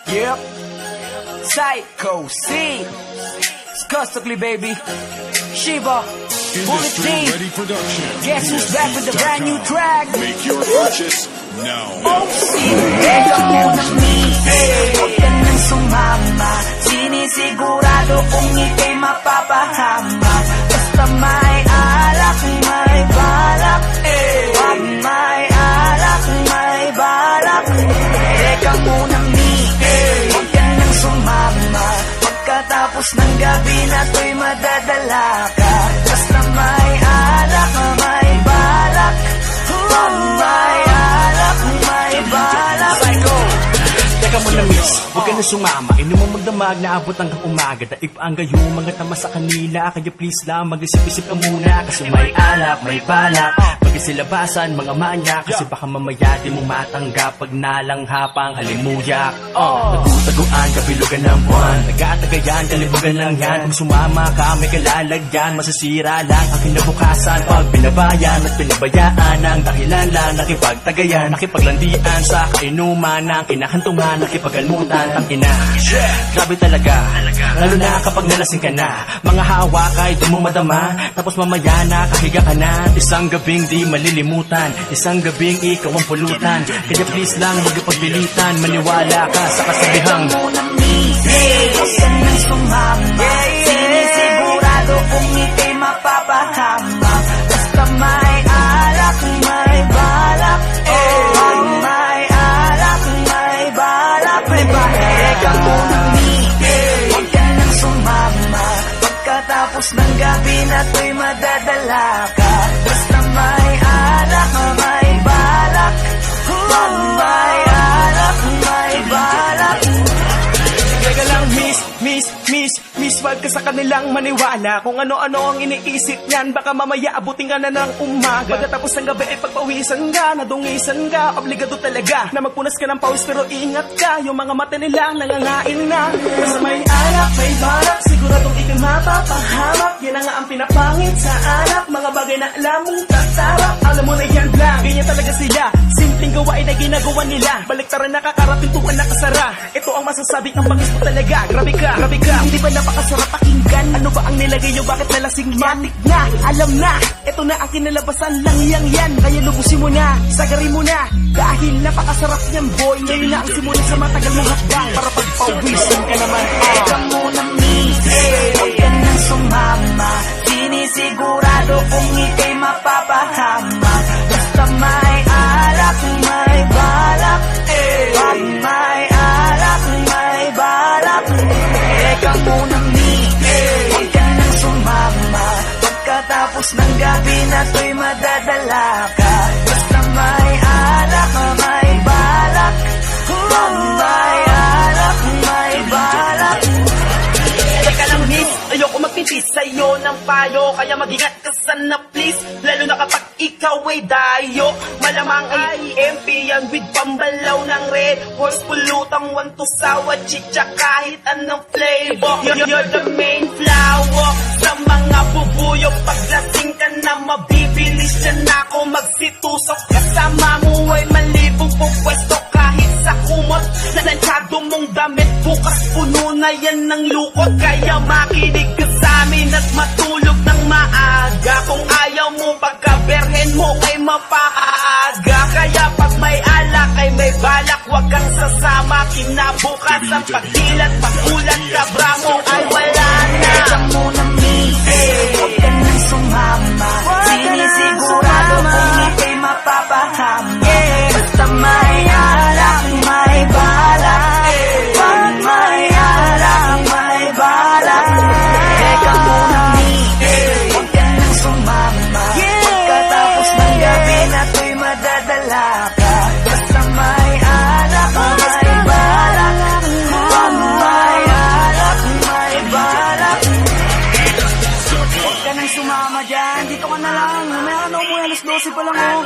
Yep. Psycho C. Custody, baby. Shiva. Bullet Team. Guess who's back with the brand new track? Make your purchase now. Oh, Teka muna, huwag ka nang sumama. Sinisigurado kung ika'y mapapahama. Basta may alak, may balak. Pag may alak, may balak. Teka muna, huwag ka nang sumama. Pagkatapos ng gabi na to'y madadala ka. Basta may alak, may balak. Pag may alak, may balak. Psycho. Teka muna miss, huwag ka na sumama. Inuman magdamag na abot hanggang umaga. Daig pa ang gayo, mga tama sa kanila. Kaya please lang, mag-isip-isip ka muna. Kasi may alak, may balak. Pag-isilabasan, mga manya. Kasi baka mamaya di mo matanggap pag nalanghapang halimuyak. Nagtutaguan, kabilugan ng buwan. Nag-aatagayan, kalibugan lang yan. Kung sumama ka, may kalalagyan. Masasira lang ang kinabukasan. Pag pinabayan at pinabayaan ang dahilan lang. Nakipagtagayan, nakipaglandian sa kainuman ng kinahantungan. Nakipagalmutan, tangina. Grabe talaga, lalo na kapag nalasing ka na. Mga hawa kahit di mo madama. Tapos mamaya na kahiga ka na. Isang gabing di malilimutan, isang gabing ikaw ang pulutan. Kaya please lang huwag ipagpilitan. Maniwala ka sa kasabihang huwag ka nang sumama. Sinisigurado kung ika'y mapapahama. Basta may alak, may balak. Pag may alak, may balak. Teka muna, huwag ka nang sumama. Pagkatapos ng gabi na to'y madadala ka. Basta may alak, may balak. Pag may alak, may balak. Teka lang miss, wag ka sa kanilang maniwala. Kung ano-ano ang iniisip niyan, baka mamaya abutin ka na ng umaga. Pagkatapos ng gabi ay pagpawisan ka, nadungisan ka. Obligado talaga na magpunas ka ng pawis, pero ingat ka, yung mga mata nilang nangangain na. Basta may alak, may balak, siguradong ika'y mapapahamak. Yan na nga ang pinapangit sa alak, mga bagay na alam mong tatarap. Alam mo na yan lang, ganyan talaga sila. Simpleng gawain na ginagawa nila. Baliktaran nakakarating tuwan nakasara. Ito ang masasabi ang bangis mo talaga. Grabe ka, hindi ba napakasarap pakinggan? Ano ba ang nilagay nyo? Bakit nalasing matik na? Alam na, ito na ang kinalabasan lang yan. Kaya lubusin mo na, sagarin mo na. Dahil napakasarap niyan boy. Ngayon na ang simula sa matagal mong hakbang. Para pagpawisan ka naman. Teka muna, huwag ka nang sumama. Sinisigurado kung ika'y mapapahama. Basta may alak, may balak. Pag may alak, may balak. Teka muna, huwag ka nang sumama. Pagkatapos ng gabi na to'y madadala ka. Basta may alak, may balak. Pag may alak, may balak. Teka lang miss, ayoko magpipis sa'yo ng payo. Kaya mag-ingat ka sana please, lalo na kapag ikaw ay dayo. Malamang ay EMP yan with pambalaw ng red horse. Pulutang want to sawa, chicha kahit anong flavor. You're the main flower sa mga bubuyo. Paglasing ka na mabibilis dyan ako magsitusok. Kasama mo ay malibong pupwesto kahit sa kumot. Nanansyado mong damit, bukas puno na yan ng lukot. Kaya makinig ka sa amin at matulog ng maaga. Kung ayaw mo pagkaberhen mo ay mapaaga. Kaya pag may alak ay may balak, wag kang sasama. Kinabukas ang pagdilat, pagulat kabra mo ay wala na. Teka muna, huwag ka nang sumama. Sinisigurado kung ika'y mapapahama. Basta may alak, may balak. Pag may alak, may balak. Teka muna, huwag ka nang sumama. Pagkatapos ng gabi na to'y madadala ka. Basta may alak, may balak. Pag may alak, may balak. Huwag ka nang sumama dyan. Dito ka na lang. Mamaya ka na umuwi. Alas 12 pa lang oh.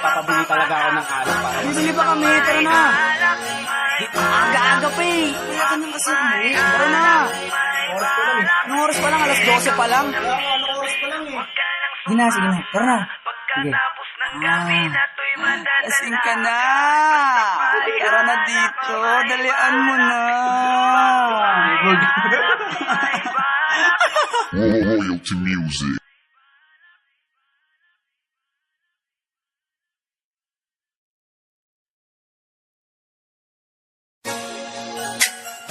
Papabili talaga ako ng alak para Bibili pa kami. Tara na. Aga-aga pa eh. Kaya ka nang kasi umuwi. Tara na. Anong oras pa lang? Alas 12 pa lang. Anong oras pa lang eh? Sige na. Tara na. Sige. Lasing ka na. Tara na dito. Dalian mo na. Royalty music.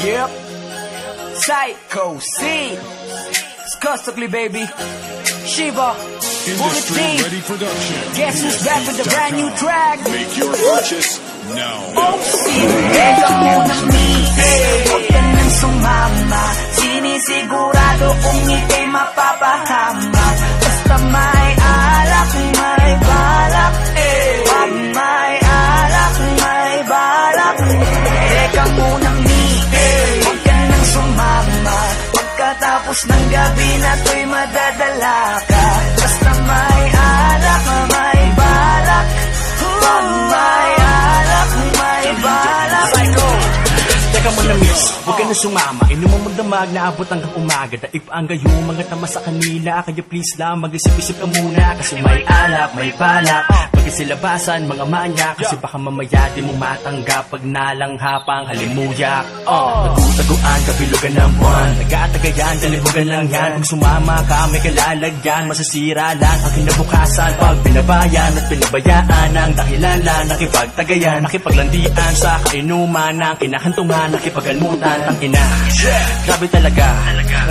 Yep. Psycho C. Skustakli, baby. Shiva. Industry Bullet Ready Production. Guess who's back with a brand new track? Make your purchase now. Teka muna, Mite. Huwag ka nang sumama. Sinisigurado kung ika'y mapapahama. Basta may alak, may balak. Pag may alak, may balak. Teka muna, Mite. Huwag ka nang sumama. Pagkatapos ng gabi na to'y madadala ka. Basta may alak, may balak. Pag may alak, may balak. Psycho. Teka mo na miss, huwag ka na sumama. Inumang magdamag na abot hanggang umaga. Daig pa ang gayo, mga tama sa kanila. Kaya please lang, mag-isip-isip ka muna. Kasi may alak, may balak. Pagkasilabasan, mga manya. Kasi baka mamaya di mo matanggap pag nalanghapang halimuyak. Nagutaguan, kabilugan ng buwan. Nag-aatagayan, dalibugan lang yan. Kung sumama ka, may kalalagyan. Masasira lang ang kinabukasan. Pag pinabayan at pinabayaan ang dahilan lang nakipagtagayan, nakipaglandian sa kainuman ng kinahantungan. Nakipagalmutan ang ina. Grabe talaga,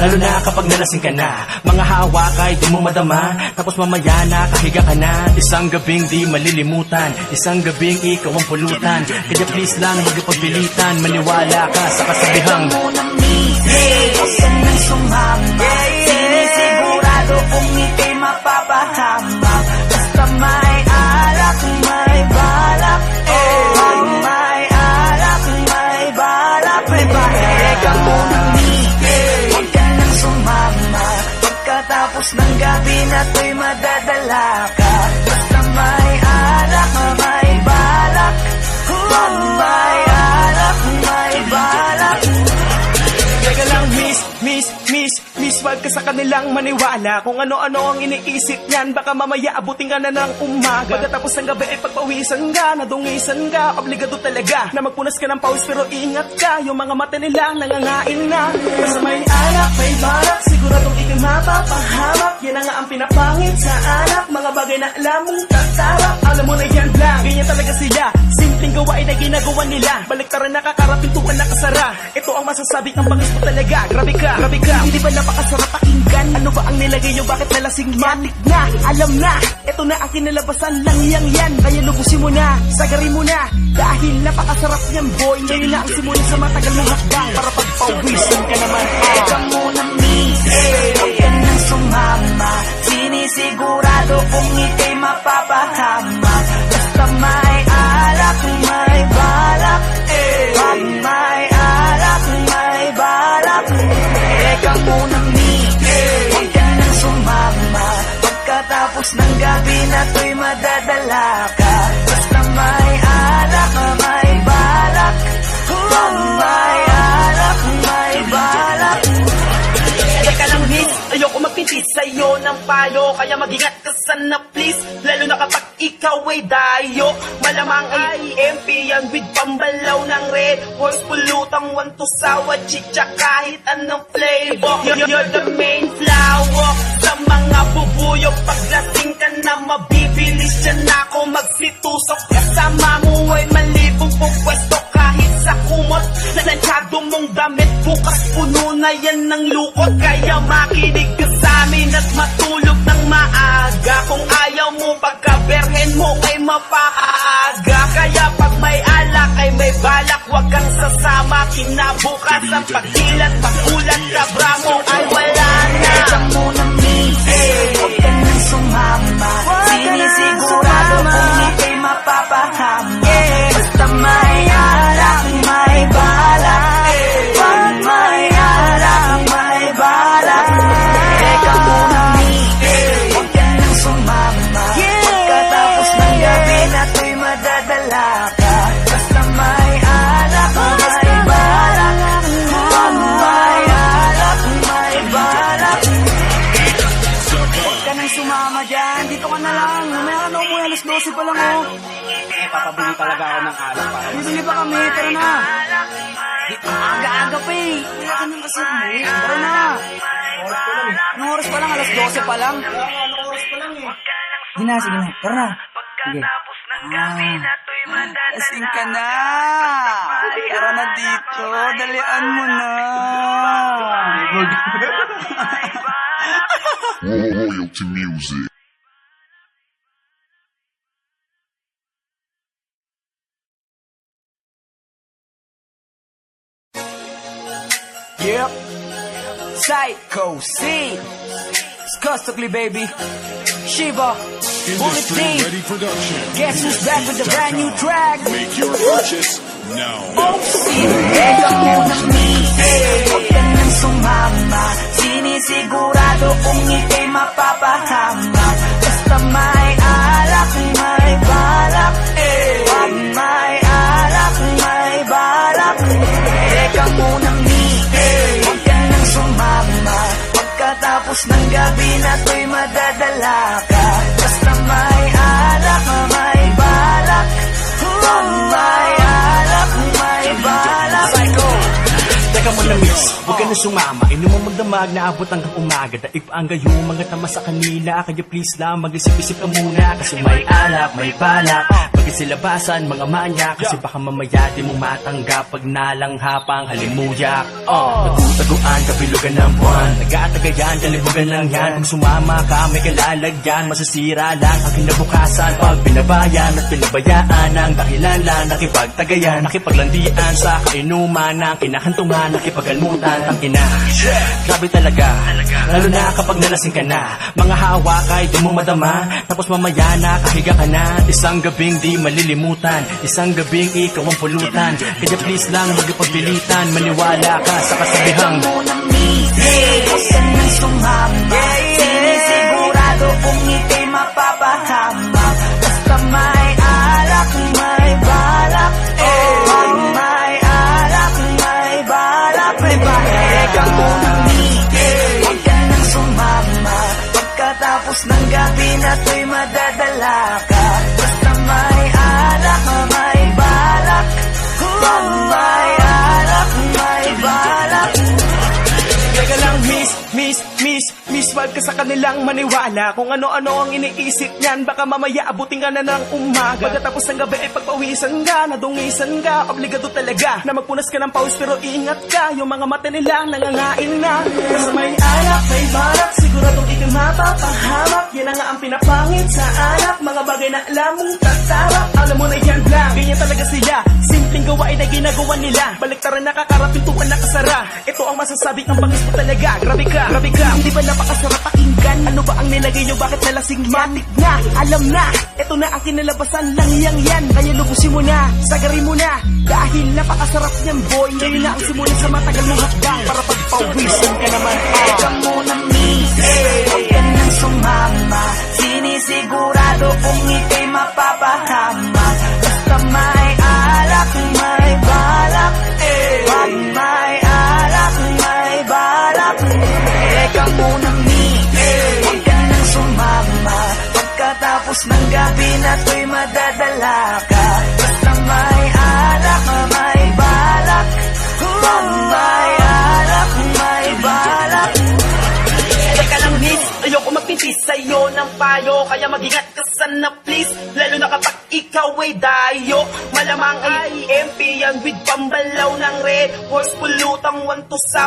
lalo na kapag nalasing ka na. Mga hawak ay di mo madama. Tapos mamaya na kahiga ka na. Isang gabing di malilimutan, isang gabing ikaw ang pulutan. Kaya please lang magpagpilitan, maniwala ka sa kasabihang Muna, Mite. Huwag ka nang sumama. Sinisigurado kung ika'y mapapahama. Basta may alak, may balak. Pag may alak, may balak. Teka muna, Mite. Huwag ka nang sumama. Pagkatapos ng gabi na to'y madadala ka. Basta may alak, may balak. Pag may alak, may balak. Teka lang miss, wag ka sa kanilang maniwala. Kung ano-ano ang iniisip niyan, baka mamaya abutin ka na ng umaga. Pagkatapos ng gabi ay pagpawisan ka, nadungisan ka. Obligado talaga na magpunas ka ng pawis, pero ingat ka, yung mga mata nila nangangain na. Basta may alak, may balak, siguradong ikay mapapahamak. Yan na nga ang pinapangit sa alak, mga bagay na alam mong tatarap. Alam mo na yan lang, ganyan talaga sila. Simpleng gawain na ginagawa nila, baliktaran nakakarapintuan nakasara. Ito ang masasabi ang bangis mo talaga. Grabe ka, hindi ba napakasarap pakinggan? Ano ba ang nilagay nyo, bakit nalasing matik na? Alam na, ito na ang kinalabasan lang yan. Kaya lubusin mo na, sagarin mo na. Dahil napakasarap niyan boy, ngayon na ang simula sa matagal mong hakbang. Para pagpawisin ka naman. Teka muna, Mite. Huwag ka nang sumama. Sinisigurado kung ika'y mapapahama. Basta may alak, may balak. Pag may alak, may balak. Teka muna, Mite. Huwag ka nang sumama. Pagkatapos ng gabi na to'y madadala ka. Basta may alak, may balak. Pag may alak, may balak. Teka lang miss, ayoko magpipit sa'yo ng payo. Kaya mag-ingat ka sana please, lalo na kapag ikaw ay dayo. Malamang ay EMP yan with pambalaw ng red horse. Pulutang want to sawa, chicha kahit anong flavor. You're the main flower sa mga bubuyo. Paglasing ka na mabibilis dyan ako magsitusok. Kasama mo ay malibong pupwesto kahit sa kumot. Nalansyado mong damit, bukas puno na yan ng lukot. Kaya makinig ka sa amin at matulog ng maaga. Kung ayaw mo pagkaberhen mo ay mapaaga. Kaya pag may alak ay may balak, wag kang sasama. Kinabukas ang pagdilat, pagulat, kabra mo ay wala na. Teka muna, Mite. Huwag ka nang sumama. Sinisigurado kung ika'y mapapahama. Basta may alak, may balak. Pag may alak, may balak. Teka muna, Mite. Huwag ka nang sumama. Pagkatapos ng gabi na to'y madadala ka. Basta may alak, may balak. Pag may talaga ako ng alak para Bibili pa kami, tara na. Aga-aga pa eh. Kaya ka nang kasi eh. Tara na. Anong oras pa lang? Alas 12 pa lang. Sige na, sige na. Tara na. Sige. Lasing ka na. Tara na dito. Dalian mo na. Royalty music. Yep. Psycho C. Skostakli, baby. Shiva. Bullet Industry Team. Ready Production. Guess who's back with the brand new track? Make your purchase now. Teka muna, huwag ka nang sumama. Sinisigurado kung ika'y mapapahama. Basta may alak, may balak. Pag may alak, may balak. Teka muna, huwag ka nang sumama. Pagkatapos ng gabi na to'y madadala ka. Basta may alak, may balak. Pag may alak, may balak. Psycho. Teka mo na miss, huwag ka na sumama. Inuman magdamag na abot hanggang umaga. Daig pa ang gayo, mga tama sa kanila. Kaya please lang, mag-isip-isip ka muna. Kasi may alak, may balak. Pagkasilabasan, mga manya. Kasi baka mamaya di mo matanggap pag nalanghapang halimuyak. Nagtutaguan, kabilugan ng buwan. Nag-aatagayan, kalibugan lang yan. Kung sumama ka, may kalalagyan. Masasira lang ang kinabukasan. Pag pinabayan at pinabayaan ang dahilan lang. Nakipagtagayan, nakipaglandian sa kainuman ng kinakantungan, nakipag-almutan ang ina. Grabe talaga, lalo na kapag nalasing ka na. Mga hawak ay di mo madama. Tapos mamaya na kahiga ka na. Isang gabing di malilimutan, isang gabing ikaw ang pulutan. Kaya please lang, magpagpilitan. Maniwala ka sa kasabihang Huwag ka nang sumama. Sinisigurado kung ika'y mapapahama. Basta may alak, may balak. Pag may alak, may balak. Teka muna, huwag ka nang sumama. Pagkatapos ng gabi na to'y madadala ka. Basta may alak, may balak. Pag may alak, may balak. Teka lang, miss, wag ka sa kanilang maniwala. Kung ano-ano ang iniisip niyan, baka mamaya abutin ka na ng umaga. Pagkatapos ng gabi ay pagpawisan ka, nadungisan ka. Obligado talaga na magpunas ka ng pawis, pero ingat ka. Yung mga mata nila nangangain na. Basta may alak, may balak, siguradong ikay mapapahamak. Yan ang ang pinapangit sa alak, mga bagay na alam mong tatarap. Alam mo na yan lang, ganyan talaga sila. Simpleng gawain na ginagawa nila. Baliktaran nakakara, pintuan nakasara. Ito ang masasabi ang bangis mo talaga. Grabe ka, hindi ba napakasarap pakinggan? Ano ba ang nilagay nyo, bakit nalasing matik na? Alam na, ito na ang kinalabasan lang yan. Kaya lubusin mo na, sagarin mo na. Dahil napakasarap niyan boy. Ngayon na ang simula sa matagal mong hakbang. Para pagpawisan ka naman. Teka muna, huwag ka nang sumama. Sinisigurado kung ika'y mapapahama. Basta may alak, may balak. Pag may alak, may balak. Teka muna, huwag ka nang sumama. Pagkatapos ng gabi na to'y madadala ka. Basta may alak, may balak. Pag may alak, may balak. Teka lang miss, ayoko magpipis sa'yo ng payo. Kaya mag-ingat ka sana please. Lalo na kapag ikaw ay dayo. Malamang ay EMP yan with pambalaw ng red horse. Pulutang 1 to sa